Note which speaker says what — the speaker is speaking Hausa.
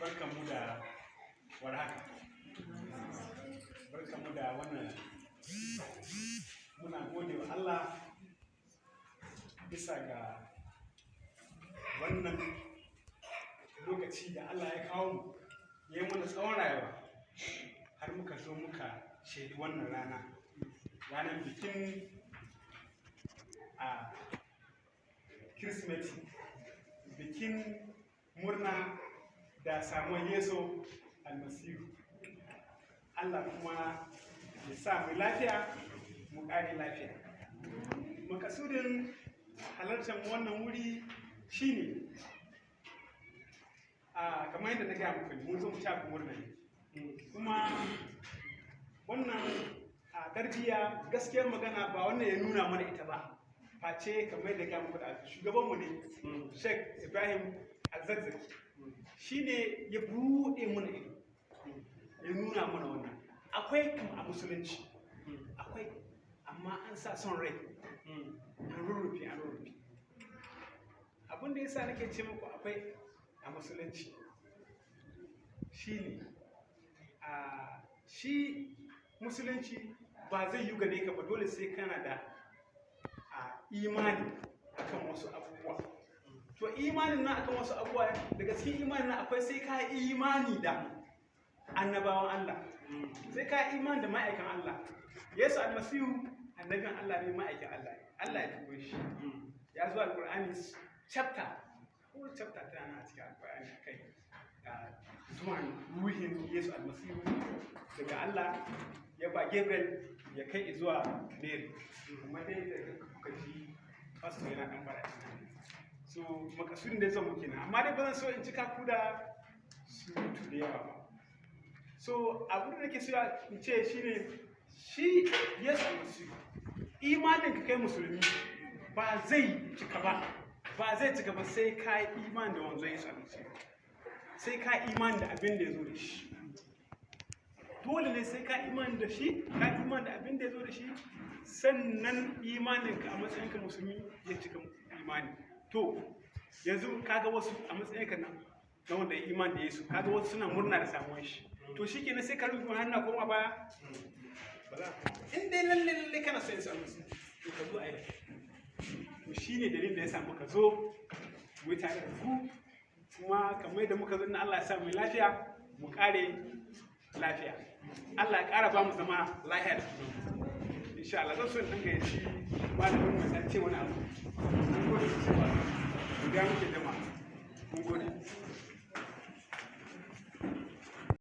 Speaker 1: barkanmu da warhaka. Barkanmu da wannan, muna gode wa Allah bisa ga wannan lokaci da Allah ya kawo mu, ya yi mana tsawon rayuwa har muka zo muka shaidi wannan ranar bikin a Kirsimeti, bikin murna da samuwar Yesu almasihu. Allah kuma ya sa mu lafiya mu ƙare lafiya. Makasudin halartar wannan wuri shine kamar yadda na gaya muku, mun zo mu ci ku murna ne, kuma wannan tarbiyya gaskiyar magana ba wannan ya nuna mana ita ba, face kamar yadda gaya muku da shugabanmu ne Sheikh Ibrahim Alzazzaki, shine ya buɗe mana ido, ya nuna mana wannan akwai a musulunci, akwai, amma an sa son rai, an rurrufe. Abin da yasa nake ce muku akwai a musulunci shine shi musulunci ba zai yi gare ka ba, dole sai kana da imani akan wasu abubuwa. To imanin na akan wasu abubuwa, daga cikin imanin na akwai sai ka imani da annabawan Allah, sai ka imani da ma'aikan Allah. Yesu almasihu annabin Allah ne, ma'aikin Allah ne, Allah ya tuko shi. Ya zo alqur'ani chapter tana a cikin alqur'ani kai zuwan ruhin Yesu almasihu daga Allah ya ba Gabriel ya kai zuwa Mary, kuma dai da kuka ji pastor yana kan fara. So makasudin da zan muke nan, amma dai ba zan so in cika ku da surutu da yawa ba. So abin da nake so in ce shine, shi Yesu almasihu, imanin ka kai musulmi ba zai cika ba sai ka yi imani da wanzan Yesu almasihu, sai ka imani da abin da ya zo da shi. Dole ne sai ka imani da shi, ka imani da abin da ya zo da shi, sannan imaninka a matsayinka musulmi ya cika imani. To yanzu kaga wasu a matsayinka na wanda ya imani da Yesu, kaga wasu suna murna da samuwar shi, to shi kenan sai ka rufe hannu koma baya? Ba za ka. In dai lalle kana son Yesu almasihu, to ka zo a yi. To shi ne dalilin da ya sa muka zo mu yi tare da ku, kuma kamar yadda muka zo na Allah ya sa mu lafiya mu kare lafiya. Allah ya ƙara ba mu zama lafiya da kuma insha Allah. Zan so in dinga yaci malamin mu dan ce wani abu. Mun gode sosai ba. Mu ga muke jama'a. Mun gode.